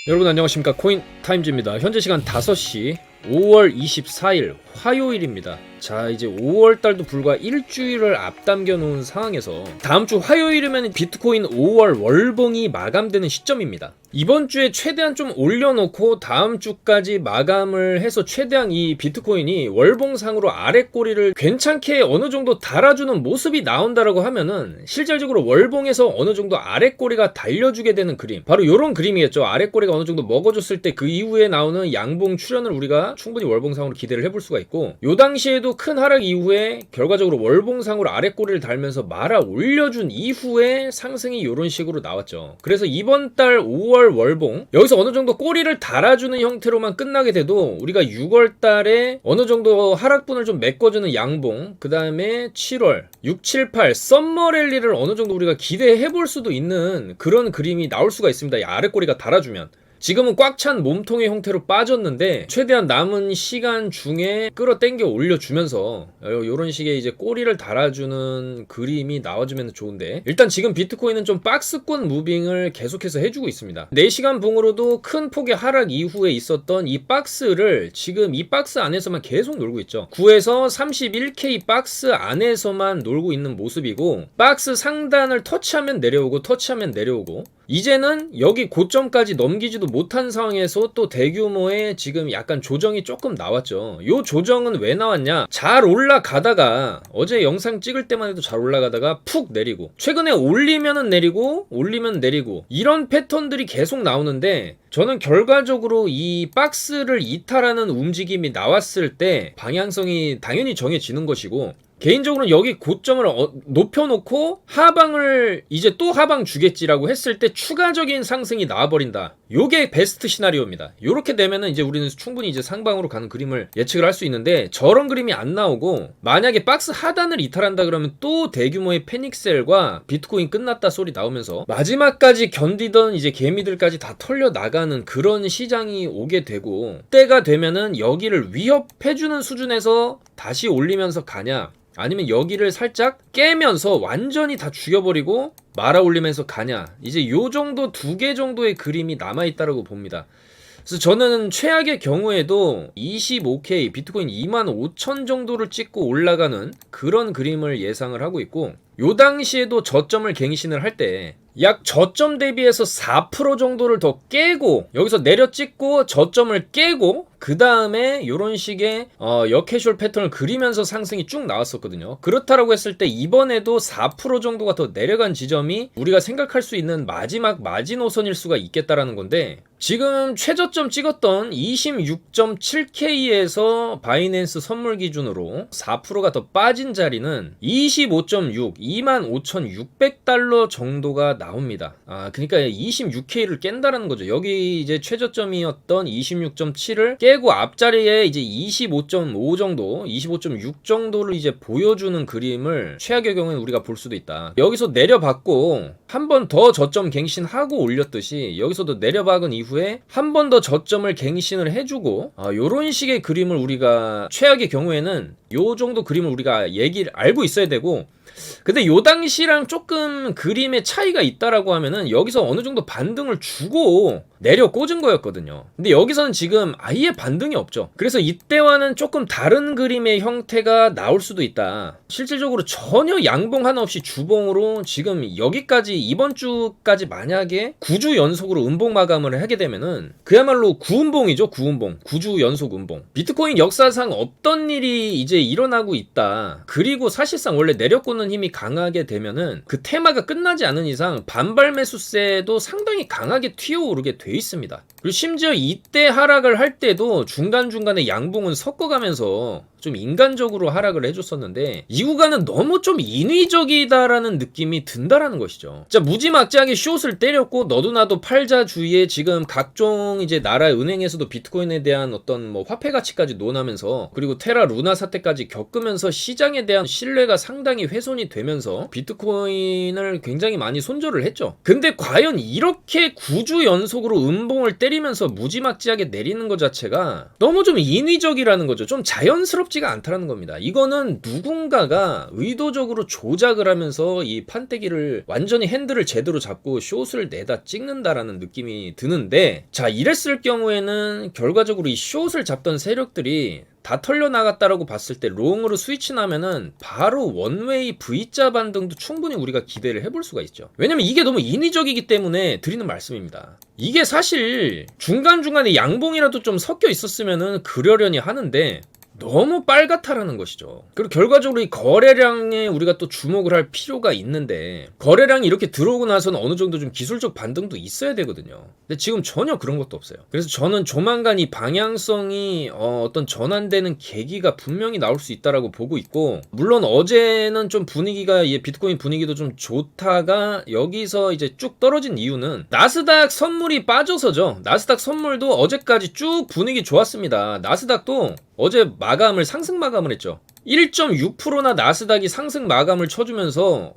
여러분 안녕하십니까, 코인타임즈입니다. 현재 시간 5시 5월 24일 화요일입니다. 자, 이제 5월달도 불과 일주일을 앞당겨 놓은 상황에서 다음주 화요일이면 비트코인 5월 월봉이 마감되는 시점입니다. 이번 주에 최대한 좀 올려놓고 다음 주까지 마감을 해서 최대한 이 비트코인이 월봉상으로 아랫꼬리를 괜찮게 어느 정도 달아주는 모습이 나온다라고 하면은 실질적으로 월봉에서 어느 정도 아랫꼬리가 달려주게 되는 그림, 바로 이런 그림이겠죠. 아랫꼬리가 어느 정도 먹어줬을 때 그 이후에 나오는 양봉 출현을 우리가 충분히 월봉상으로 기대를 해볼 수가 있고, 요 당시에도 큰 하락 이후에 결과적으로 월봉상으로 아랫꼬리를 달면서 말아 올려준 이후에 상승이 이런 식으로 나왔죠. 그래서 이번 달 5월 월봉, 여기서 어느 정도 꼬리를 달아주는 형태로만 끝나게 돼도 우리가 6월 달에 어느 정도 하락분을 좀 메꿔주는 양봉, 그 다음에 7월 6, 7, 8 썸머 랠리를 어느 정도 우리가 기대해 볼 수도 있는 그런 그림이 나올 수가 있습니다. 이 아랫꼬리가 달아주면. 지금은 꽉 찬 몸통의 형태로 빠졌는데 최대한 남은 시간 중에 끌어당겨 올려주면서 이런 식의 이제 꼬리를 달아주는 그림이 나와주면 좋은데, 일단 지금 비트코인은 좀 박스권 무빙을 계속해서 해주고 있습니다. 4시간 봉으로도 큰 폭의 하락 이후에 있었던 이 박스를 지금 이 박스 안에서만 계속 놀고 있죠. 9에서 31K 박스 안에서만 놀고 있는 모습이고, 박스 상단을 터치하면 내려오고 터치하면 내려오고, 이제는 여기 고점까지 넘기지도 못한 상황에서 또 대규모의 지금 약간 조정이 조금 나왔죠. 요 조정은 왜 나왔냐? 잘 올라가다가, 어제 영상 찍을 때만 해도 잘 올라가다가 푹 내리고, 최근에 올리면은 내리고 올리면 내리고, 이런 패턴들이 계속 나오는데, 저는 결과적으로 이 박스를 이탈하는 움직임이 나왔을 때 방향성이 당연히 정해지는 것이고, 개인적으로는 여기 고점을 높여놓고 하방을 이제 또 하방 주겠지라고 했을 때 추가적인 상승이 나와버린다. 요게 베스트 시나리오입니다. 요렇게 되면은 이제 우리는 충분히 이제 상방으로 가는 그림을 예측을 할 수 있는데, 저런 그림이 안 나오고 만약에 박스 하단을 이탈한다 그러면 또 대규모의 패닉셀과 비트코인 끝났다 소리 나오면서 마지막까지 견디던 이제 개미들까지 다 털려 나가는 그런 시장이 오게 되고, 때가 되면은 여기를 위협해주는 수준에서 다시 올리면서 가냐, 아니면 여기를 살짝 깨면서 완전히 다 죽여버리고 말아 올리면서 가냐, 이제 요 정도 2개 정도의 그림이 남아있다고 봅니다. 그래서 저는 최악의 경우에도 25K 비트코인 25,000 정도를 찍고 올라가는 그런 그림을 예상을 하고 있고, 요 당시에도 저점을 갱신을 할 때 약 저점 대비해서 4% 정도를 더 깨고 여기서 내려 찍고 저점을 깨고 그 다음에 이런 식의 역캐주얼 패턴을 그리면서 상승이 쭉 나왔었거든요. 그렇다라고 했을 때 이번에도 4% 정도가 더 내려간 지점이 우리가 생각할 수 있는 마지막 마지노선일 수가 있겠다라는 건데, 지금 최저점 찍었던 26.7K에서 바이낸스 선물 기준으로 4%가 더 빠진 자리는 25.6, 25,600달러 정도가 나옵니다. 그러니까 26K를 깬다라는 거죠. 여기 이제 최저점이었던 26.7을 깨고 앞자리에 이제 25.5 정도, 25.6 정도를 이제 보여주는 그림을 최악의 경우에는 우리가 볼 수도 있다. 여기서 내려받고 한 번 더 저점 갱신하고 올렸듯이 여기서도 내려박은 이후에 한 번 더 저점을 갱신을 해주고, 요런 식의 그림을 우리가 최악의 경우에는 요 정도 그림을 우리가 알고 있어야 되고, 근데 요 당시랑 조금 그림의 차이가 있다라고 하면은 여기서 어느 정도 반등을 주고 내려 꽂은 거였거든요. 근데 여기서는 지금 아예 반등이 없죠. 그래서 이때와는 조금 다른 그림의 형태가 나올 수도 있다. 실질적으로 전혀 양봉 하나 없이 주봉으로 지금 여기까지 이번 주까지 만약에 9주 연속으로 음봉 마감을 하게 되면은 그야말로 구음봉이죠. 구음봉. 9주 연속 음봉. 비트코인 역사상 없던 일이 이제 일어나고 있다. 그리고 사실상 원래 내려 꽂는 힘이 강하게 되면은 그 테마가 끝나지 않은 이상 반발 매수세도 상당히 강하게 튀어오르게 돼 있습니다. 그리고 심지어 이때 하락을 할 때도 중간중간에 양봉은 섞어가면서 좀 인간적으로 하락을 해줬었는데, 이 구간은 너무 좀 인위적이다라는 느낌이 든다라는 것이죠. 자, 무지막지하게 숏을 때렸고 너도 나도 팔자 주의에 지금 각종 이제 나라 은행에서도 비트코인에 대한 어떤 뭐 화폐 가치까지 논하면서, 그리고 테라 루나 사태까지 겪으면서 시장에 대한 신뢰가 상당히 훼손이 되면서 비트코인을 굉장히 많이 손절을 했죠. 근데 과연 이렇게 9주 연속으로 음봉을 때리면서 무지막지하게 내리는 것 자체가 너무 좀 인위적이라는 거죠. 좀 자연스럽 새롭지가 않다라는 겁니다. 이거는 누군가가 의도적으로 조작을 하면서 이 판때기를 완전히 핸들을 제대로 잡고 숏을 내다 찍는다라는 느낌이 드는데, 자, 이랬을 경우에는 결과적으로 이 숏을 잡던 세력들이 다 털려나갔다라고 봤을 때 롱으로 스위치 나면은 바로 원웨이 V자 반등도 충분히 우리가 기대를 해볼 수가 있죠. 왜냐면 이게 너무 인위적이기 때문에 드리는 말씀입니다. 이게 사실 중간중간에 양봉이라도 좀 섞여 있었으면은 그러려니 하는데 너무 빨갛다라는 것이죠. 그리고 결과적으로 이 거래량에 우리가 또 주목을 할 필요가 있는데, 거래량이 이렇게 들어오고 나서는 어느 정도 좀 기술적 반등도 있어야 되거든요. 근데 지금 전혀 그런 것도 없어요. 그래서 저는 조만간 이 방향성이 어떤 전환되는 계기가 분명히 나올 수 있다라고 보고 있고, 물론 어제는 좀 분위기가 비트코인 분위기도 좀 좋다가 여기서 이제 쭉 떨어진 이유는 나스닥 선물이 빠져서죠. 나스닥 선물도 어제까지 쭉 분위기 좋았습니다. 나스닥도 어제 상승 마감을 했죠. 1.6%나 나스닥이 상승 마감을 쳐주면서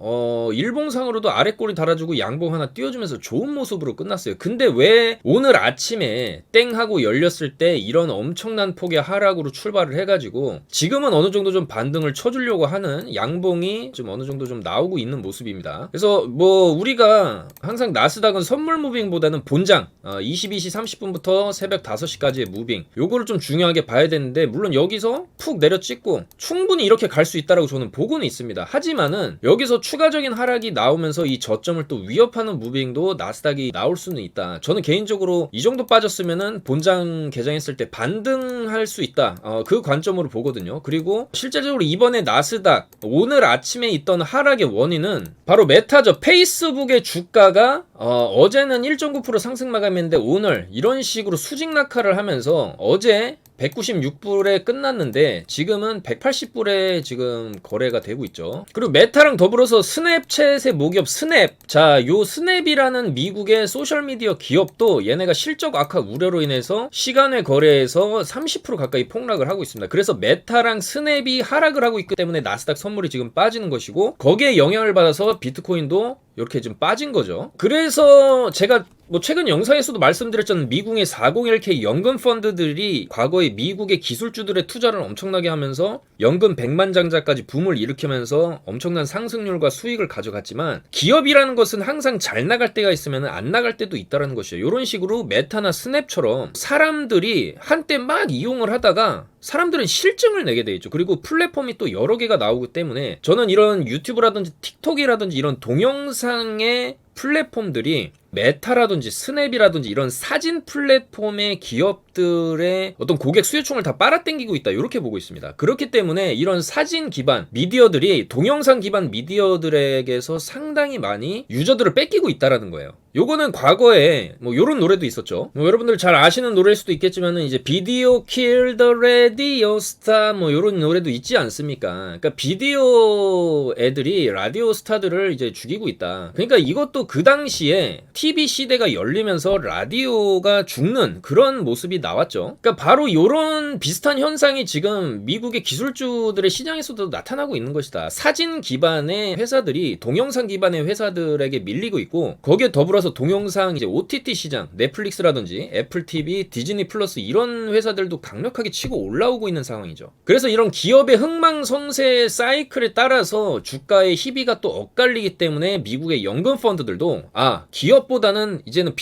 일봉상으로도 아랫골이 달아주고 양봉 하나 띄워주면서 좋은 모습으로 끝났어요. 근데 왜 오늘 아침에 땡 하고 열렸을 때 이런 엄청난 폭의 하락으로 출발을 해가지고 지금은 어느 정도 좀 반등을 쳐주려고 하는 양봉이 좀 어느 정도 좀 나오고 있는 모습입니다. 그래서 뭐 우리가 항상 나스닥은 선물 무빙보다는 본장 22시 30분부터 새벽 5시까지의 무빙, 요거를 좀 중요하게 봐야 되는데, 물론 여기서 푹 내려찍고 충분히 이렇게 갈 수 있다라고 저는 보고는 있습니다. 하지만은 여기서 추가적인 하락이 나오면서 이 저점을 또 위협하는 무빙도 나스닥이 나올 수는 있다. 저는 개인적으로 이 정도 빠졌으면은 본장 개장했을 때 반등할 수 있다. 그 관점으로 보거든요. 그리고 실제적으로 이번에 나스닥 오늘 아침에 있던 하락의 원인은 바로 메타죠. 페이스북의 주가가 어제는 1.9% 상승 마감했는데 오늘 이런 식으로 수직 낙하를 하면서 어제 196불에 끝났는데 지금은 180불에 지금 거래가 되고 있죠. 그리고 메타랑 더불어서 스냅챗의 모기업 스냅, 자, 요 스냅이라는 미국의 소셜미디어 기업도 얘네가 실적 악화 우려로 인해서 시간외 거래에서 30% 가까이 폭락을 하고 있습니다. 그래서 메타랑 스냅이 하락을 하고 있기 때문에 나스닥 선물이 지금 빠지는 것이고, 거기에 영향을 받아서 비트코인도 이렇게 좀 빠진 거죠. 그래서 제가 뭐 최근 영상에서도 말씀드렸잖아요. 미국의 401k 연금 펀드들이 과거에 미국의 기술주들의 투자를 엄청나게 하면서 연금 100만 장자까지 붐을 일으키면서 엄청난 상승률과 수익을 가져갔지만, 기업이라는 것은 항상 잘 나갈 때가 있으면 안 나갈 때도 있다는 것이에요. 이런 식으로 메타나 스냅처럼 사람들이 한때 막 이용을 하다가 사람들은 실증을 내게 돼 있죠. 그리고 플랫폼이 또 여러 개가 나오기 때문에 저는 이런 유튜브라든지 틱톡이라든지 이런 동영상의 플랫폼들이 메타라든지 스냅이라든지 이런 사진 플랫폼의 기업들의 어떤 고객 수요총을 다 빨아당기고 있다, 이렇게 보고 있습니다. 그렇기 때문에 이런 사진 기반 미디어들이 동영상 기반 미디어들에게서 상당히 많이 유저들을 뺏기고 있다라는 거예요. 요거는 과거에 뭐 요런 노래도 있었죠. 뭐 여러분들 잘 아시는 노래일 수도 있겠지만은 이제 비디오 킬 더 라디오 스타 뭐 요런 노래도 있지 않습니까? 그러니까 비디오 애들이 라디오 스타들을 이제 죽이고 있다. 그러니까 이것도 그 당시에 TV 시대가 열리면서 라디오가 죽는 그런 모습이 나왔죠. 그러니까 바로 요런 비슷한 현상이 지금 미국의 기술주들의 시장에서도 나타나고 있는 것이다. 사진 기반의 회사들이 동영상 기반의 회사들에게 밀리고 있고, 거기에 더불어서 동영상 이제 OTT 시장, 넷플릭스라든지 애플 TV, 디즈니 플러스 이런 회사들도 강력하게 치고 올라오고 있는 상황이죠. 그래서 이런 기업의 흥망성쇠 사이클에 따라서 주가의 희비가 또 엇갈리기 때문에 미국의 연금 펀드들도 기업보다는 이제는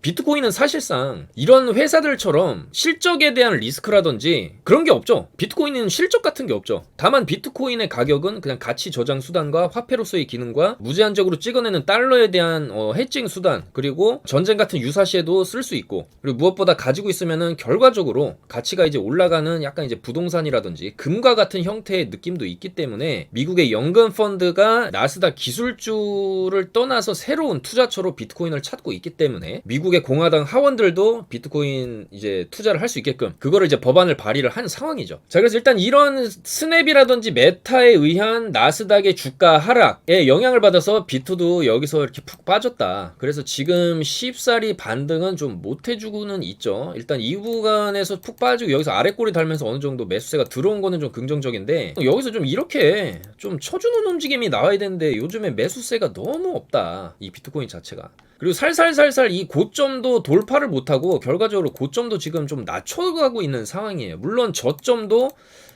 비트코인은 사실상 이런 회사들처럼 실적에 대한 리스크라든지 그런 게 없죠. 비트코인은 실적 같은 게 없죠. 다만 비트코인의 가격은 그냥 가치 저장 수단과 화폐로서의 기능과 무제한적으로 찍어내는 달러에 대한 해칭 수단, 그리고 전쟁 같은 유사시에도 쓸 수 있고, 그리고 무엇보다 가지고 있으면은 결과적으로 가치가 이제 올라가는 약간 이제 부동산이라든지 금과 같은 형태의 느낌도 있기 때문에 미국의 연금 펀드가 나스닥 기술주를 떠나서 새로운 투자처로 비트코인을 찾고 있기 때문에 미국의 공화당 하원들도 비트코인 이제 투자를 할 수 있게끔 그거를 이제 법안을 발의를 한 상황이죠. 자, 그래서 일단 이런 스냅이라든지 메타에 의한 나스닥의 주가 하락에 영향을 받아서 비트도 여기서 이렇게 푹 빠졌다. 그래서 지금 쉽사리 반등은 좀 못해주고는 있죠. 일단 이 구간에서 푹 빠지고 여기서 아랫골이 달면서 어느 정도 매수세가 들어온 거는 좀 긍정적인데, 여기서 좀 이렇게 좀 쳐주는 움직임이 나와야 되는데 요즘에 매수세가 너무 없다, 이 비트코인 자체가. 그리고 살살살살 이 고점도 돌파를 못하고 결과적으로 고점도 지금 좀 낮춰가고 있는 상황이에요. 물론 저점도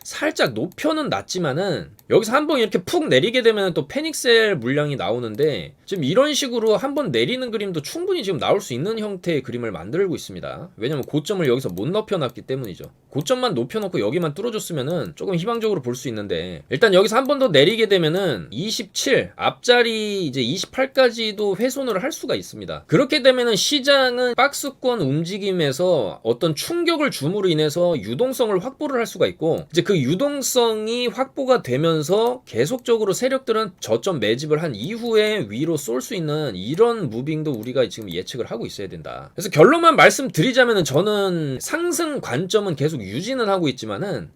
살짝 높여는 놨지만은 여기서 한번 이렇게 푹 내리게 되면 또 패닉셀 물량이 나오는데 지금 이런 식으로 한번 내리는 그림도 충분히 지금 나올 수 있는 형태의 그림을 만들고 있습니다. 왜냐면 고점을 여기서 못 높여놨기 때문이죠. 고점만 높여놓고 여기만 뚫어줬으면은 조금 희망적으로 볼 수 있는데 일단 여기서 한 번 더 내리게 되면은 27 앞자리 이제 28까지도 훼손을 할 수가 있습니다. 그렇게 되면은 시장은 박스권 움직임에서 어떤 충격을 줌으로 인해서 유동성을 확보를 할 수가 있고 이제 그 유동성이 확보가 되면서 계속적으로 세력들은 저점 매집을 한 이후에 위로 쏠 수 있는 이런 무빙도 우리가 지금 예측을 하고 있어야 된다. 그래서 결론만 말씀드리자면은 저는 상승 관점은 계속 유지는 하고 있지만은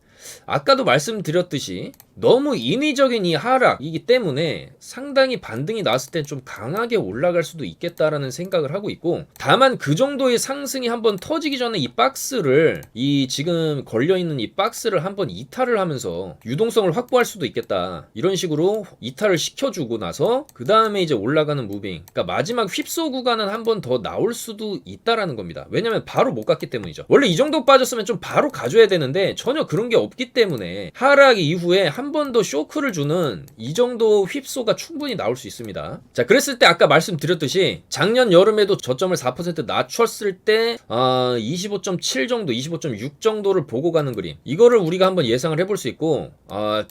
아까도 말씀드렸듯이 너무 인위적인 이 하락이기 때문에 상당히 반등이 나왔을 때 좀 강하게 올라갈 수도 있겠다라는 생각을 하고 있고 다만 그 정도의 상승이 한번 터지기 전에 이 박스를 이 지금 걸려있는 이 박스를 한번 이탈을 하면서 유동성을 확보할 수도 있겠다 이런 식으로 이탈을 시켜주고 나서 그 다음에 이제 올라가는 무빙 그러니까 마지막 휩소 구간은 한번 더 나올 수도 있다라는 겁니다. 왜냐면 바로 못 갔기 때문이죠. 원래 이 정도 빠졌으면 좀 바로 가줘야 되는데 전혀 그런 게 없기 때문에 하락 이후에 한 번 더 쇼크를 주는 이 정도 휩소가 충분히 나올 수 있습니다. 자, 그랬을 때 아까 말씀드렸듯이 작년 여름에도 저점을 4% 낮췄을 때 25.7 정도, 25.6 정도를 보고 가는 그림 이거를 우리가 한번 예상을 해볼 수 있고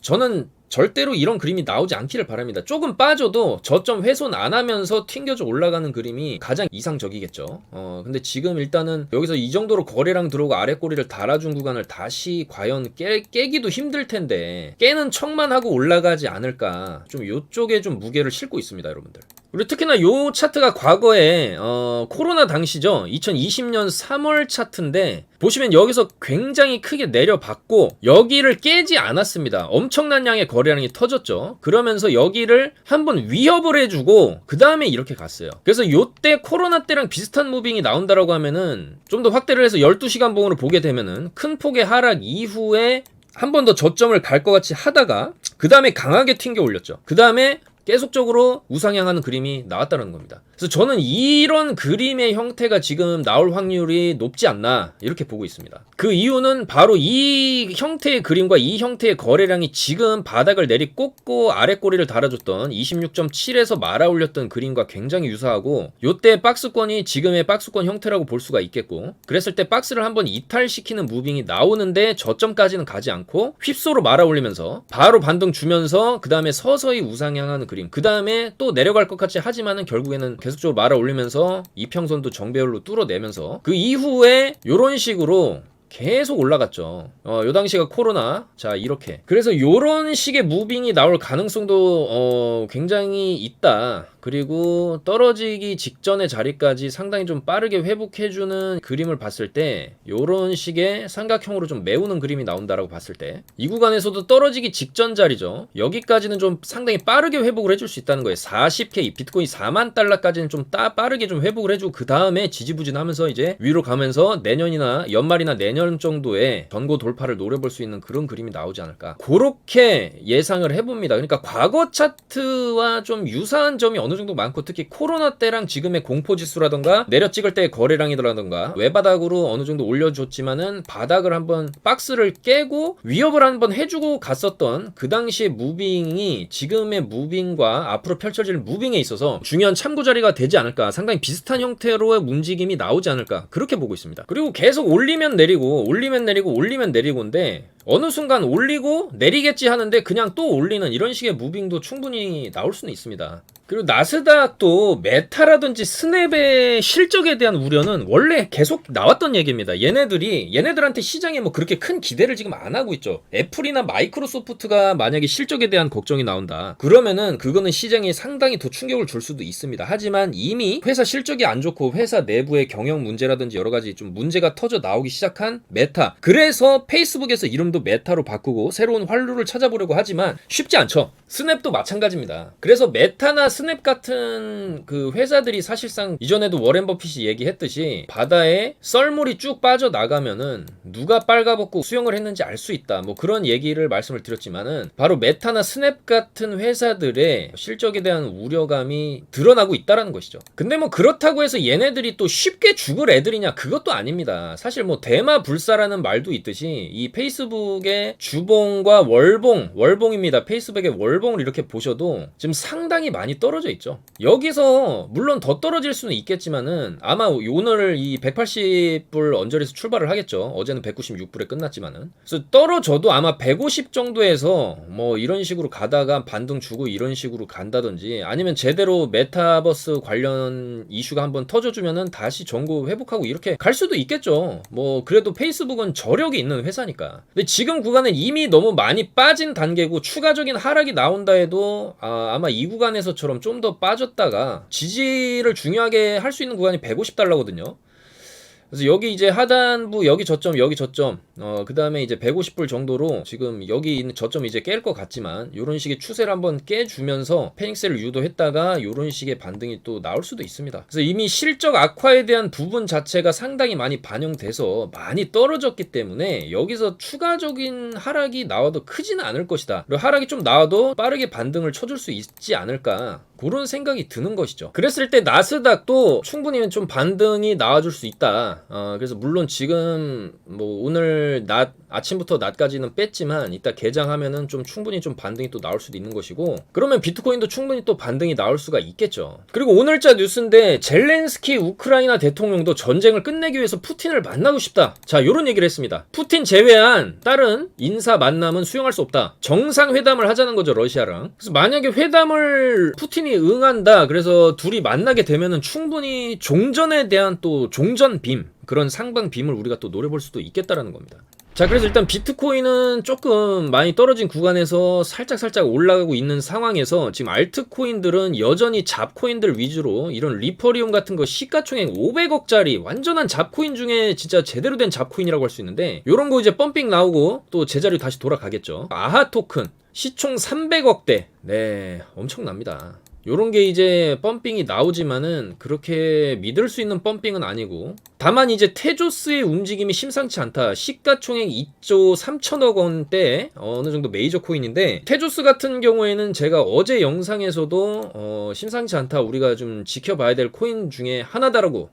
저는 절대로 이런 그림이 나오지 않기를 바랍니다. 조금 빠져도 저점 훼손 안 하면서 튕겨져 올라가는 그림이 가장 이상적이겠죠. 근데 지금 일단은 여기서 이 정도로 거래량 들어오고 아래 꼬리를 달아준 구간을 다시 과연 깨기도 힘들 텐데 깨는 척만 하고 올라가지 않을까 좀 요쪽에 좀 무게를 싣고 있습니다, 여러분들. 그리고 특히나 요 차트가 과거에 코로나 당시죠. 2020년 3월 차트인데 보시면 여기서 굉장히 크게 내려봤고 여기를 깨지 않았습니다. 엄청난 양의 거래량이 터졌죠. 그러면서 여기를 한번 위협을 해주고 그 다음에 이렇게 갔어요. 그래서 요때 코로나 때랑 비슷한 무빙이 나온다라고 하면은 좀 더 확대를 해서 12시간 봉으로 보게 되면은 큰 폭의 하락 이후에 한 번 더 저점을 갈 것 같이 하다가 그 다음에 강하게 튕겨 올렸죠. 그 다음에 계속적으로 우상향하는 그림이 나왔다는 겁니다. 그래서 저는 이런 그림의 형태가 지금 나올 확률이 높지 않나 이렇게 보고 있습니다. 그 이유는 바로 이 형태의 그림과 이 형태의 거래량이 지금 바닥을 내리꽂고 아래 꼬리를 달아줬던 26.7에서 말아 올렸던 그림과 굉장히 유사하고 요때 박스권이 지금의 박스권 형태라고 볼 수가 있겠고 그랬을 때 박스를 한번 이탈시키는 무빙이 나오는데 저점까지는 가지 않고 휩소로 말아 올리면서 바로 반등 주면서 그 다음에 서서히 우상향하는 그림 그 다음에 또 내려갈 것 같이 하지만은 결국에는 계속적으로 말아 올리면서 이평선도 정배열로 뚫어내면서 그 이후에 요런 식으로 계속 올라갔죠. 요 당시가 코로나. 자, 이렇게. 그래서 요런 식의 무빙이 나올 가능성도 굉장히 있다. 그리고 떨어지기 직전의 자리까지 상당히 좀 빠르게 회복해주는 그림을 봤을 때 요런 식의 삼각형으로 좀 메우는 그림이 나온다라고 봤을 때 이 구간에서도 떨어지기 직전 자리죠. 여기까지는 좀 상당히 빠르게 회복을 해줄 수 있다는 거예요. 40K 비트코인 4만 달러까지는 좀 빠르게 좀 회복을 해주고 그 다음에 지지부진하면서 이제 위로 가면서 내년이나 연말이나 내년 정도에 전고 돌파를 노려볼 수 있는 그런 그림이 나오지 않을까 그렇게 예상을 해봅니다. 그러니까 과거 차트와 좀 유사한 점이 어느 정도 많고 특히 코로나 때랑 지금의 공포지수라던가 내려 찍을 때의 거래량이라던가 외바닥으로 어느 정도 올려줬지만은 바닥을 한번 박스를 깨고 위협을 한번 해주고 갔었던 그 당시의 무빙이 지금의 무빙과 앞으로 펼쳐질 무빙에 있어서 중요한 참고 자리가 되지 않을까 상당히 비슷한 형태로의 움직임이 나오지 않을까 그렇게 보고 있습니다. 그리고 계속 올리면 내리고 올리면 내리고 올리면 내리고인데 어느 순간 올리고 내리겠지 하는데 그냥 또 올리는 이런 식의 무빙도 충분히 나올 수는 있습니다. 그리고 나스닥도 메타라든지 스냅의 실적에 대한 우려는 원래 계속 나왔던 얘기입니다. 얘네들한테 시장에 뭐 그렇게 큰 기대를 지금 안 하고 있죠. 애플이나 마이크로소프트가 만약에 실적에 대한 걱정이 나온다. 그러면은 그거는 시장에 상당히 더 충격을 줄 수도 있습니다. 하지만 이미 회사 실적이 안 좋고 회사 내부의 경영 문제라든지 여러 가지 좀 문제가 터져 나오기 시작한 메타. 그래서 페이스북에서 이름도 메타로 바꾸고 새로운 활로를 찾아보려고 하지만 쉽지 않죠. 스냅도 마찬가지입니다. 그래서 메타나 스냅 같은 그 회사들이 사실상 이전에도 워렌 버핏이 얘기했듯이 바다에 썰물이 쭉 빠져나가면은 누가 빨가벗고 수영을 했는지 알 수 있다. 뭐 그런 얘기를 말씀을 드렸지만은 바로 메타나 스냅 같은 회사들의 실적에 대한 우려감이 드러나고 있다라는 것이죠. 근데 뭐 그렇다고 해서 얘네들이 또 쉽게 죽을 애들이냐 그것도 아닙니다. 사실 뭐 대마불사라는 말도 있듯이 이 페이스북 페이스북의 주봉과 월봉입니다. 페이스북의 월봉을 이렇게 보셔도 지금 상당히 많이 떨어져 있죠. 여기서 물론 더 떨어질 수는 있겠지만은 아마 오늘 이 180불 언저리에서 출발을 하겠죠. 어제는 196불에 끝났지만은. 그래서 떨어져도 아마 150 정도에서 뭐 이런 식으로 가다가 반등 주고 이런 식으로 간다든지, 아니면 제대로 메타버스 관련 이슈가 한번 터져주면은 다시 전고 회복하고 이렇게 갈 수도 있겠죠. 뭐 그래도 페이스북은 저력이 있는 회사니까. 근데 지금 구간은 이미 너무 많이 빠진 단계고, 추가적인 하락이 나온다 해도 아마 이 구간에서처럼 좀 더 빠졌다가 지지를 중요하게 할 수 있는 구간이 150달러거든요. 그래서 여기 이제 하단부 여기 저점 그 다음에 이제 150불 정도로 지금 여기 있는 저점 이제 깰 것 같지만, 요런 식의 추세를 한번 깨주면서 패닉셀을 유도했다가 요런 식의 반등이 또 나올 수도 있습니다. 그래서 이미 실적 악화에 대한 부분 자체가 상당히 많이 반영돼서 많이 떨어졌기 때문에 여기서 추가적인 하락이 나와도 크지는 않을 것이다. 그리고 하락이 좀 나와도 빠르게 반등을 쳐줄 수 있지 않을까, 그런 생각이 드는 것이죠. 그랬을 때 나스닥도 충분히 좀 반등이 나와줄 수 있다. 그래서 물론 지금 뭐 오늘 아침부터 낮까지는 뺐지만 이따 개장하면은 좀 충분히 좀 반등이 또 나올 수도 있는 것이고, 그러면 비트코인도 충분히 또 반등이 나올 수가 있겠죠. 그리고 오늘자 뉴스인데, 젤렌스키 우크라이나 대통령도 전쟁을 끝내기 위해서 푸틴을 만나고 싶다. 자, 요런 얘기를 했습니다. 푸틴 제외한 다른 인사 만남은 수용할 수 없다. 정상회담을 하자는 거죠, 러시아랑. 그래서 만약에 회담을 푸틴이 응한다, 그래서 둘이 만나게 되면은 충분히 종전에 대한 또 종전빔, 그런 상방빔을 우리가 또 노려볼 수도 있겠다라는 겁니다. 자, 그래서 일단 비트코인은 조금 많이 떨어진 구간에서 살짝 올라가고 있는 상황에서, 지금 알트코인들은 여전히 잡코인들 위주로 이런 리퍼리움 같은 거 시가총액 500억짜리 완전한 잡코인 중에 진짜 제대로 된 잡코인이라고 할 수 있는데, 요런 거 이제 펌핑 나오고 또 제자리로 다시 돌아가겠죠. 아하 토큰 시총 300억대. 네, 엄청납니다. 요런 게 이제 펌핑이 나오지만은 그렇게 믿을 수 있는 펌핑은 아니고, 다만 이제 테조스의 움직임이 심상치 않다. 시가총액 2조 3천억 원대 어느 정도 메이저 코인인데, 테조스 같은 경우에는 제가 어제 영상에서도 심상치 않다, 우리가 좀 지켜봐야 될 코인 중에 하나다라고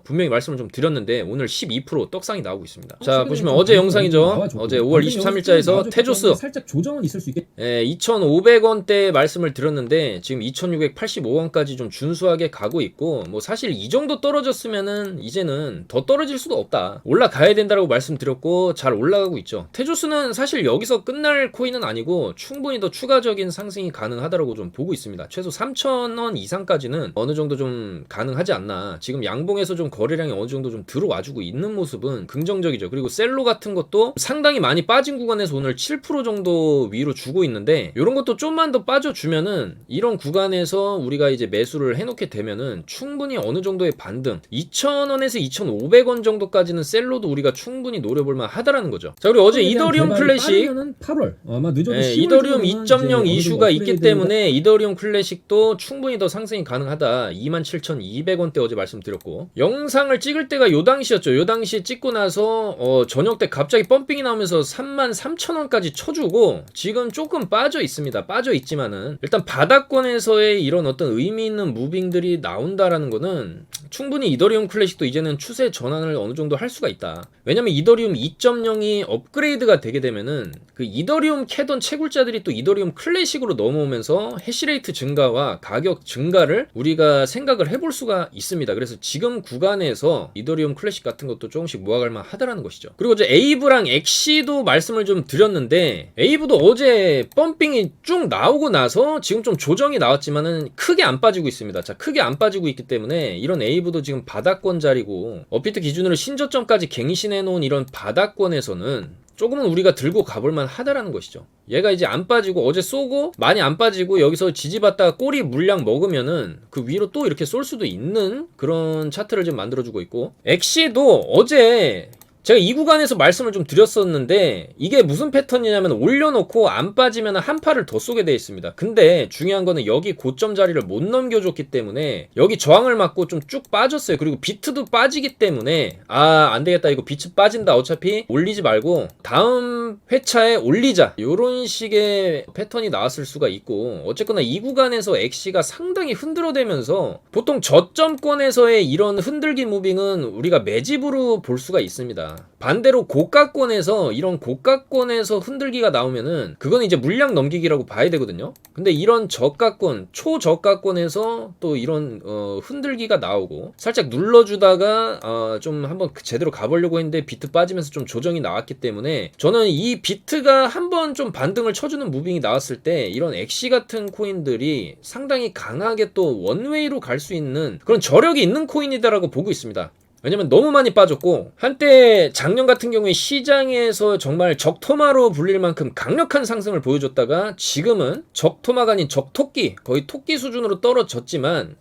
분명히 말씀을 좀 드렸는데, 오늘 12% 떡상이 나오고 있습니다. 자, 보시면 어제 영상이죠. 어제 5월 23일자에서 테조스 살짝 조정은 있을 수 있겠. 2,500원대 말씀을 드렸는데 지금 2,685원까지 좀 준수하게 가고 있고, 뭐 사실 이 정도 떨어졌으면은 이제는 더 떨어질 수도 없다, 올라가야 된다라고 말씀드렸고 잘 올라가고 있죠. 테조스는 사실 여기서 끝날 코인은 아니고 충분히 더 추가적인 상승이 가능하다라고 좀 보고 있습니다. 최소 3,000원 이상까지는 어느 정도 좀 가능하지 않나. 지금 양봉에서 좀 거래량이 어느 정도 좀 들어와주고 있는 모습은 긍정적이죠. 그리고 셀로 같은 것도 상당히 많이 빠진 구간에서 오늘 7% 정도 위로 주고 있는데, 이런 것도 좀만 더 빠져주면은 이런 구간에서 우리가 이제 매수를 해놓게 되면은 충분히 어느 정도의 반등, 2,000원에서 2,500원 정도까지는 셀로도 우리가 충분히 노려볼만 하다라는 거죠. 자, 그리고 어제 이더리움 클래식 8월 아마 늦어도 이더리움 2.0 이슈가 있기 때문에 이더리움 클래식도 충분히 더 상승이 가능하다. 27,200원대 어제 말씀드렸고, 영상을 찍을 때가 요 당시였죠. 요 당시 찍고 나서 저녁 때 갑자기 펌핑이 나오면서 33,000원까지 쳐주고 지금 조금 빠져 있습니다. 빠져 있지만은 일단 바닥권에서의 이런 어떤 의미 있는 무빙들이 나온다라는 거는 충분히 이더리움 클래식도 이제는 추세 전환을 어느 정도 할 수가 있다. 왜냐면 이더리움 2.0이 업그레이드가 되게 되면은 그 이더리움 캐던 채굴자들이 또 이더리움 클래식으로 넘어오면서 해시레이트 증가와 가격 증가를 우리가 생각을 해볼 수가 있습니다. 그래서 지금 구간에서 이더리움 클래식 같은 것도 조금씩 모아갈만 하다라는 것이죠. 그리고 이제 에이브랑 엑시도 말씀을 좀 드렸는데, 에이브도 어제 펌핑이 쭉 나오고 나서 지금 좀 조정이 나왔지만은 크게 안 빠지고 있습니다. 자, 크게 안 빠지고 있기 때문에 이런 에이브도 지금 바닥권 자리고, 업비트 기준으로 신저점까지 갱신해 놓은 이런 바닥권에서는 조금은 우리가 들고 가볼만 하다라는 것이죠. 얘가 이제 안 빠지고 어제 쏘고 많이 안 빠지고 여기서 지지받다가 꼬리 물량 먹으면은 그 위로 또 이렇게 쏠 수도 있는 그런 차트를 좀 만들어주고 있고, 엑시도 어제 제가 이 구간에서 말씀을 좀 드렸었는데, 이게 무슨 패턴이냐면 올려놓고 안 빠지면 한 팔을 더 쏘게 되어 있습니다. 근데 중요한 거는 여기 고점 자리를 못 넘겨줬기 때문에 여기 저항을 맞고 좀 쭉 빠졌어요. 그리고 비트도 빠지기 때문에 안 되겠다, 이거 비트 빠진다, 어차피 올리지 말고 다음 회차에 올리자, 요런 식의 패턴이 나왔을 수가 있고, 어쨌거나 이 구간에서 엑시가 상당히 흔들어대면서 보통 저점권에서의 이런 흔들기 무빙은 우리가 매집으로 볼 수가 있습니다. 있습니다. 반대로 고가권에서 이런 고가권에서 흔들기가 나오면은 그건 이제 물량 넘기기라고 봐야 되거든요. 근데 이런 저가권, 초저가권에서 또 이런 흔들기가 나오고 살짝 눌러주다가 좀 한번 제대로 가보려고 했는데 비트 빠지면서 좀 조정이 나왔기 때문에 저는 이 비트가 한번 좀 반등을 쳐주는 무빙이 나왔을 때 이런 엑시 같은 코인들이 상당히 강하게 또 원웨이로 갈 수 있는 그런 저력이 있는 코인이다라고 보고 있습니다. 왜냐면 너무 많이 빠졌고 한때 작년 같은 경우에 시장에서 정말 적토마로 불릴 만큼 강력한 상승을 보여줬다가 지금은 적토마가 아닌 적토끼, 거의 토끼 수준으로 떨어졌지만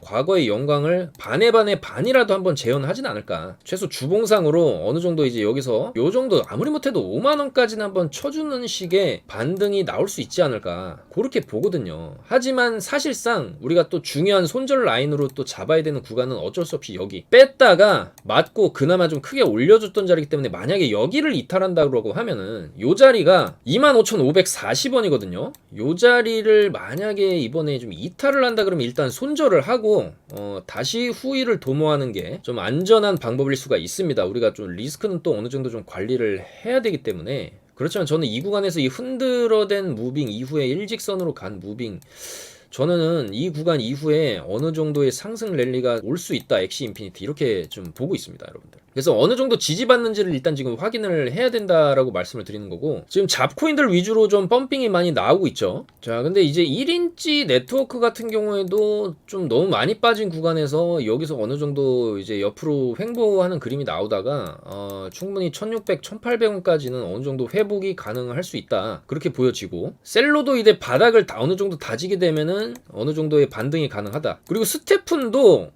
과거의 영광을 반의 반이라도 한번 재현하진 않을까. 최소 주봉상으로 어느 정도 이제 여기서 요 정도 아무리 못해도 5만원까지는 한번 쳐주는 식의 반등이 나올 수 있지 않을까 그렇게 보거든요. 하지만 사실상 우리가 또 중요한 손절 라인으로 또 잡아야 되는 구간은 어쩔 수 없이 여기 뺐다가 맞고 그나마 좀 크게 올려줬던 자리이기 때문에 만약에 여기를 이탈한다고 하면은 요 자리가 25,540원이거든요. 요 자리를 만약에 이번에 좀 이탈을 한다 그러면 일단 손절을 하고 다시 후위를 도모하는 게 좀 안전한 방법일 수가 있습니다. 우리가 좀 리스크는 또 어느 정도 좀 관리를 해야 되기 때문에. 그렇지만 저는 이 구간에서 이 흔들어댄 무빙 이후에 일직선으로 간 무빙, 저는 이 구간 이후에 어느 정도의 상승 랠리가 올 수 있다. 엑시 인피니티 이렇게 좀 보고 있습니다, 여러분들. 그래서 어느 정도 지지받는지를 일단 지금 확인을 해야 된다라고 말씀을 드리는 거고, 지금 잡코인들 위주로 좀 펌핑이 많이 나오고 있죠. 자, 근데 이제 1인치 네트워크 같은 경우에도 좀 너무 많이 빠진 구간에서 여기서 어느 정도 이제 옆으로 횡보하는 그림이 나오다가 충분히 1600, 1800원까지는 어느 정도 회복이 가능할 수 있다. 그렇게 보여지고, 셀로도 이제 바닥을 어느 정도 다지게 되면은 어느 정도의 반등이 가능하다. 그리고 스테픈도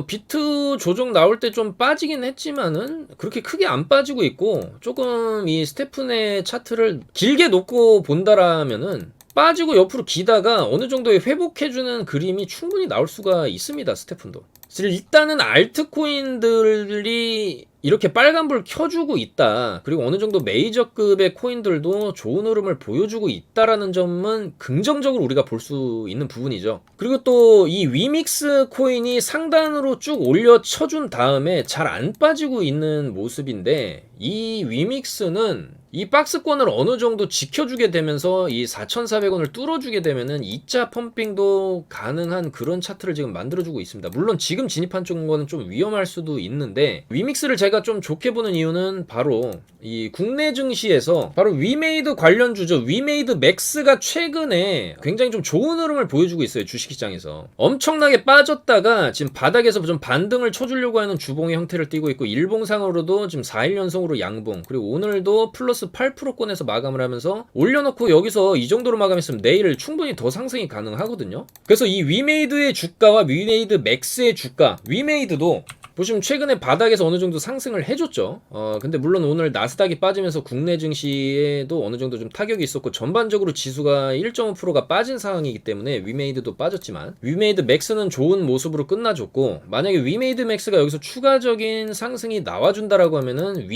비트 조정 나올 때 좀 빠지긴 했지만은 그렇게 크게 안 빠지고 있고, 조금 이 스테픈의 차트를 길게 놓고 본다라면은 빠지고 옆으로 기다가 어느 정도의 회복해주는 그림이 충분히 나올 수가 있습니다. 스테픈도. 일단은 알트코인들이 이렇게 빨간불 켜주고 있다. 그리고 어느 정도 메이저급의 코인들도 좋은 흐름을 보여주고 있다라는 점은 긍정적으로 우리가 볼 수 있는 부분이죠. 그리고 또 이 위믹스 코인이 상단으로 쭉 올려 쳐준 다음에 잘 안 빠지고 있는 모습인데, 이 위믹스는 이 박스권을 어느 정도 지켜주게 되면서 이 4,400원을 뚫어주게 되면은 2차 펌핑도 가능한 그런 차트를 지금 만들어주고 있습니다. 물론 지금 진입한 거는 좀 위험할 수도 있는데, 위믹스를 제가 좀 좋게 보는 이유는 바로 이 국내 증시에서 바로 위메이드 관련주죠. 위메이드 맥스가 최근에 굉장히 좀 좋은 흐름을 보여주고 있어요. 주식시장에서 엄청나게 빠졌다가 지금 바닥에서 좀 반등을 쳐주려고 하는 주봉의 형태를 띠고 있고, 일봉상으로도 지금 4일 연속으로 양봉, 그리고 오늘도 플러스 8%권에서 마감을 하면서 올려놓고 여기서 이 정도로 마감했으면 내일 충분히 더 상승이 가능하거든요. 그래서 이 위메이드의 주가와 위메이드 맥스의 주가, 위메이드도 보시면 최근에 바닥에서 어느 정도 상승을 해줬죠. 근데 물론 오늘 나스닥이 빠지면서 국내 증시에도 어느 정도 좀 타격이 있었고, 전반적으로 지수가 1.5%가 빠진 상황이기 때문에 위메이드도 빠졌지만, 위메이드 맥스는 좋은 모습으로 끝나줬고, 만약에 위메이드 맥스가 여기서 추가적인 상승이 나와준다라고 하면은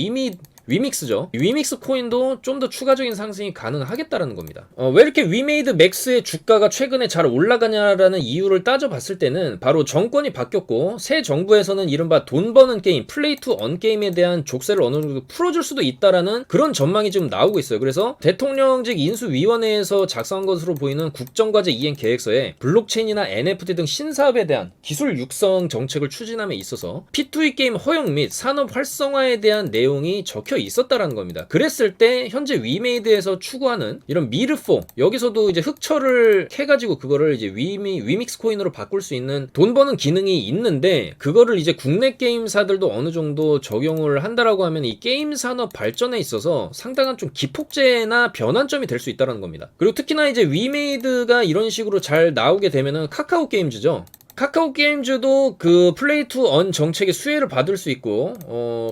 위믹스죠. 위믹스 코인도 좀 더 추가적인 상승이 가능하겠다라는 겁니다. 왜 이렇게 위메이드 맥스의 주가가 최근에 잘 올라가냐라는 이유를 따져봤을 때는 바로 정권이 바뀌었고, 새 정부에서는 이른바 돈 버는 게임, 플레이 투 언 게임에 대한 족쇄를 어느 정도 풀어줄 수도 있다라는 그런 전망이 지금 나오고 있어요. 그래서 대통령직 인수위원회에서 작성한 것으로 보이는 국정과제 이행 계획서에 블록체인이나 NFT 등 신사업에 대한 기술 육성 정책을 추진함에 있어서 P2E 게임 허용 및 산업 활성화에 대한 내용이 적혀 있었다라는 겁니다. 그랬을 때 현재 위메이드에서 추구하는 이런 미르4, 여기서도 이제 흑철을 캐가지고 그거를 이제 위믹스 코인으로 바꿀 수 있는 돈 버는 기능이 있는데, 그거를 이제 국내 게임사들도 어느 정도 적용을 한다라고 하면 이 게임 산업 발전에 있어서 상당한 좀 기폭제나 변환점이 될 수 있다는 겁니다. 그리고 특히나 이제 위메이드가 이런 식으로 잘 나오게 되면은 카카오 게임즈죠. 카카오 게임즈도 그 플레이 투 언 정책의 수혜를 받을 수 있고,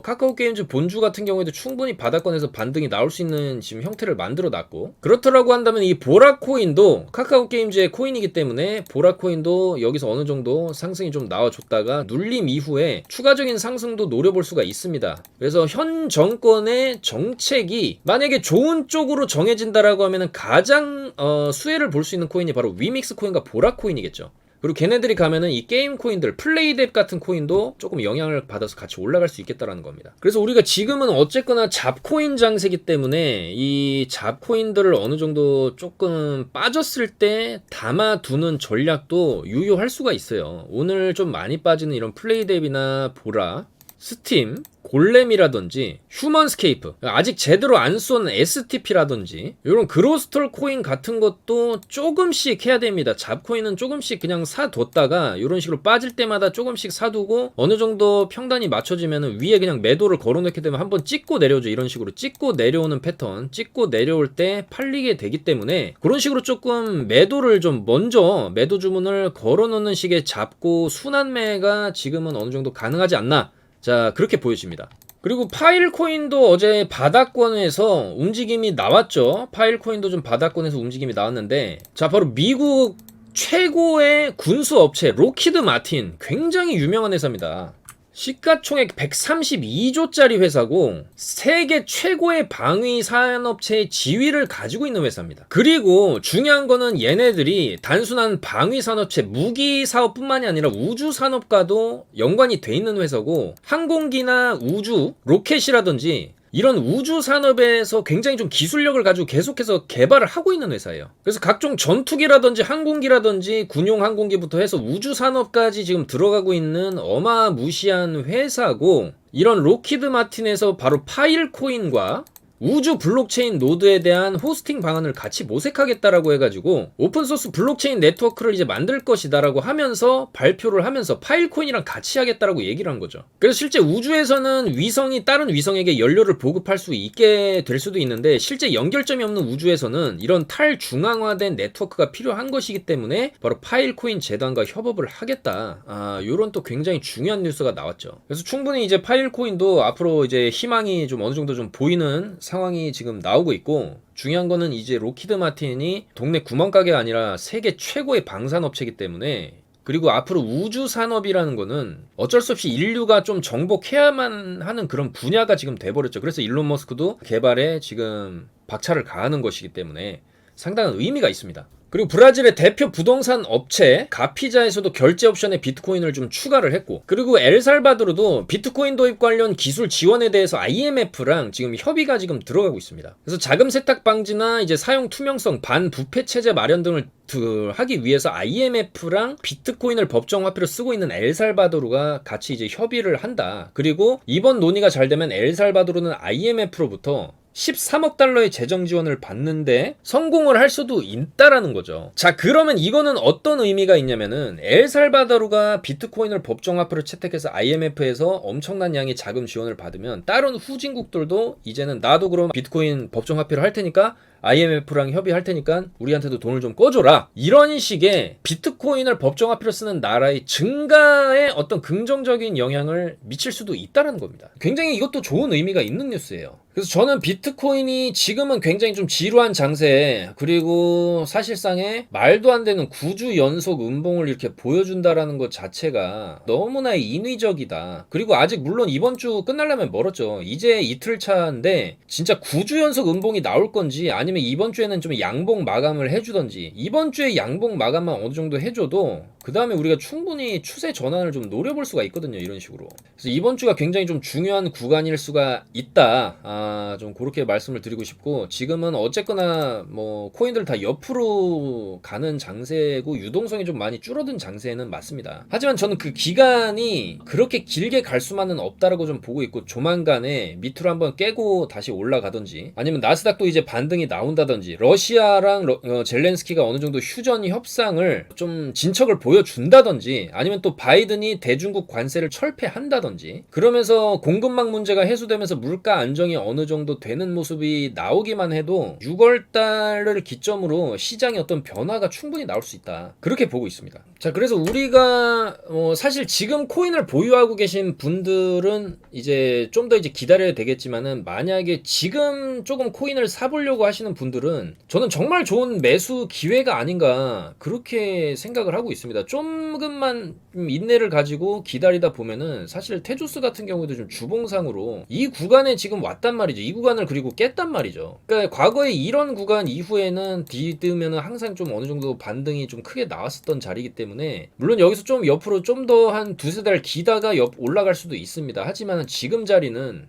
카카오 게임즈 본주 같은 경우에도 충분히 바닥권에서 반등이 나올 수 있는 지금 형태를 만들어 놨고, 그렇더라고 한다면 이 보라 코인도 카카오 게임즈의 코인이기 때문에 보라 코인도 여기서 어느 정도 상승이 좀 나와줬다가 눌림 이후에 추가적인 상승도 노려볼 수가 있습니다. 그래서 현 정권의 정책이 만약에 좋은 쪽으로 정해진다라고 하면은 가장 수혜를 볼 수 있는 코인이 바로 위믹스 코인과 보라 코인이겠죠. 그리고 걔네들이 가면은 이 게임 코인들, 플레이뎁 같은 코인도 조금 영향을 받아서 같이 올라갈 수 있겠다라는 겁니다. 그래서 우리가 지금은 어쨌거나 잡코인 장세기 때문에 이 잡코인들을 어느 정도 조금 빠졌을 때 담아두는 전략도 유효할 수가 있어요. 오늘 좀 많이 빠지는 이런 플레이뎁이나 보라, 스팀, 골렘이라든지 휴먼스케이프, 아직 제대로 안 쏜 STP라든지 이런 그로스톨 코인 같은 것도 조금씩 해야 됩니다. 잡코인은 조금씩 그냥 사뒀다가 이런 식으로 빠질 때마다 조금씩 사두고 어느 정도 평단이 맞춰지면 위에 그냥 매도를 걸어놓게 되면 한번 찍고 내려오죠. 이런 식으로 찍고 내려오는 패턴, 찍고 내려올 때 팔리게 되기 때문에 그런 식으로 조금 매도를 좀 먼저 매도 주문을 걸어놓는 식의 잡고 순환매가 지금은 어느 정도 가능하지 않나, 자, 그렇게 보여집니다. 그리고 파일코인도 어제 바닥권에서 움직임이 나왔죠. 파일코인도 좀 바닥권에서 움직임이 나왔는데, 자, 바로 미국 최고의 군수업체 록히드 마틴, 굉장히 유명한 회사입니다. 시가총액 132조짜리 회사고 세계 최고의 방위 산업체의 지위를 가지고 있는 회사입니다. 그리고 중요한 거는 얘네들이 단순한 방위 산업체, 무기 사업뿐만이 아니라 우주 산업과도 연관이 돼 있는 회사고, 항공기나 우주, 로켓이라든지 이런 우주 산업에서 굉장히 좀 기술력을 가지고 계속해서 개발을 하고 있는 회사예요. 그래서 각종 전투기라든지 항공기라든지 군용 항공기부터 해서 우주 산업까지 지금 들어가고 있는 어마무시한 회사고, 이런 록히드 마틴에서 바로 파일코인과 우주 블록체인 노드에 대한 호스팅 방안을 같이 모색하겠다라고 해가지고 오픈소스 블록체인 네트워크를 이제 만들 것이다라고 하면서 발표를 하면서 파일코인이랑 같이 하겠다라고 얘기를 한 거죠. 그래서 실제 우주에서는 위성이 다른 위성에게 연료를 보급할 수 있게 될 수도 있는데, 실제 연결점이 없는 우주에서는 이런 탈중앙화된 네트워크가 필요한 것이기 때문에 바로 파일코인 재단과 협업을 하겠다, 요런 또 굉장히 중요한 뉴스가 나왔죠. 그래서 충분히 이제 파일코인도 앞으로 이제 희망이 좀 어느 정도 좀 보이는 상황이 지금 나오고 있고, 중요한 거는 이제 록히드 마틴이 동네 구멍가게가 아니라 세계 최고의 방산업체이기 때문에, 그리고 앞으로 우주 산업이라는 거는 어쩔 수 없이 인류가 좀 정복해야만 하는 그런 분야가 지금 돼버렸죠. 그래서 일론 머스크도 개발에 지금 박차를 가하는 것이기 때문에 상당한 의미가 있습니다. 그리고 브라질의 대표 부동산 업체 가피자에서도 결제 옵션에 비트코인을 좀 추가를 했고, 그리고 엘살바도르도 비트코인 도입 관련 기술 지원에 대해서 IMF랑 지금 협의가 지금 들어가고 있습니다. 그래서 자금 세탁 방지나 이제 사용 투명성, 반부패 체제 마련 등을 하기 위해서 IMF랑 비트코인을 법정 화폐로 쓰고 있는 엘살바도르가 같이 이제 협의를 한다. 그리고 이번 논의가 잘 되면 엘살바도르는 IMF로부터 13억 달러의 재정 지원을 받는데 성공을 할 수도 있다라는 거죠. 자, 그러면 이거는 어떤 의미가 있냐면은 엘살바도르가 비트코인을 법정화폐로 채택해서 IMF에서 엄청난 양의 자금 지원을 받으면 다른 후진국들도 이제는 나도 그럼 비트코인 법정화폐로 할 테니까 IMF랑 협의할 테니까 우리한테도 돈을 좀 꺼줘라, 이런 식의 비트코인을 법정화폐로 쓰는 나라의 증가에 어떤 긍정적인 영향을 미칠 수도 있다는 겁니다. 굉장히 이것도 좋은 의미가 있는 뉴스예요. 그래서 저는 비트코인이 지금은 굉장히 좀 지루한 장세, 그리고 사실상의 말도 안 되는 9주 연속 음봉을 이렇게 보여준다라는 것 자체가 너무나 인위적이다. 그리고 아직 물론 이번 주 끝나려면 멀었죠. 이제 이틀 차인데 진짜 9주 연속 음봉이 나올 건지, 아니면 이번 주에는 좀 양봉 마감을 해주던지, 이번 주에 양봉 마감만 어느 정도 해줘도 그 다음에 우리가 충분히 추세 전환을 좀 노려볼 수가 있거든요, 이런 식으로. 그래서 이번 주가 굉장히 좀 중요한 구간일 수가 있다, 좀 그렇게 말씀을 드리고 싶고, 지금은 어쨌거나 뭐 코인들 다 옆으로 가는 장세고 유동성이 좀 많이 줄어든 장세는 맞습니다. 하지만 저는 그 기간이 그렇게 길게 갈 수만은 없다라고 좀 보고 있고, 조만간에 밑으로 한번 깨고 다시 올라가든지, 아니면 나스닥도 이제 반등이 나온다든지, 러시아랑 젤렌스키가 어느 정도 휴전 협상을 좀 진척을 보여준다든지, 아니면 또 바이든이 대중국 관세를 철폐한다든지, 그러면서 공급망 문제가 해소되면서 물가 안정이 어느 정도 되는 모습이 나오기만 해도 6월달을 기점으로 시장에 어떤 변화가 충분히 나올 수 있다, 그렇게 보고 있습니다. 자, 그래서 우리가 사실 지금 코인을 보유하고 계신 분들은 이제 좀 더 이제 기다려야 되겠지만은, 만약에 지금 조금 코인을 사보려고 하시는 분들은 저는 정말 좋은 매수 기회가 아닌가, 그렇게 생각을 하고 있습니다. 조금만 인내를 가지고 기다리다 보면은 사실 테조스 같은 경우도 좀 주봉상으로 이 구간에 지금 왔단 말이죠. 이 구간을 그리고 깼단 말이죠. 그러니까 과거에 이런 구간 이후에는 디드면은 항상 좀 어느 정도 반등이 좀 크게 나왔었던 자리이기 때문에 때문에 물론 여기서 좀 옆으로 좀 더 한 두세 달 기다가 올라갈 수도 있습니다. 하지만 지금 자리는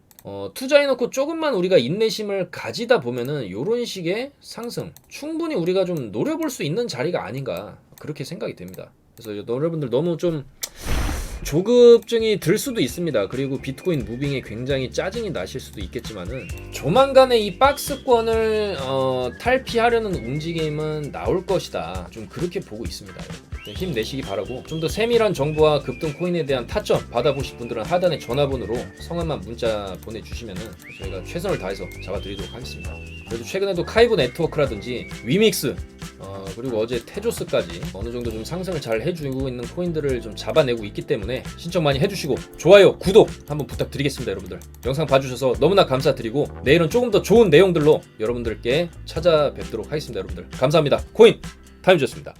투자해놓고 조금만 우리가 인내심을 가지다 보면은 요런 식의 상승 충분히 우리가 좀 노려볼 수 있는 자리가 아닌가 그렇게 생각이 됩니다. 그래서 여러분들 너무 좀 조급증이 들 수도 있습니다. 그리고 비트코인 무빙에 굉장히 짜증이 나실 수도 있겠지만은 조만간에 이 박스권을 탈피하려는 움직임은 나올 것이다. 좀 그렇게 보고 있습니다. 여러분. 힘내시기 바라고 좀 더 세밀한 정보와 급등 코인에 대한 타점 받아보실 분들은 하단의 전화번호로 성함만 문자 보내주시면은 저희가 최선을 다해서 잡아드리도록 하겠습니다. 그래도 최근에도 카이브 네트워크라든지 위믹스 그리고 어제 테조스까지 어느 정도 좀 상승을 잘 해주고 있는 코인들을 좀 잡아내고 있기 때문에 신청 많이 해주시고 좋아요, 구독 한번 부탁드리겠습니다. 여러분들 영상 봐주셔서 너무나 감사드리고 내일은 조금 더 좋은 내용들로 여러분들께 찾아뵙도록 하겠습니다. 여러분들 감사합니다. 코인 타임즈였습니다.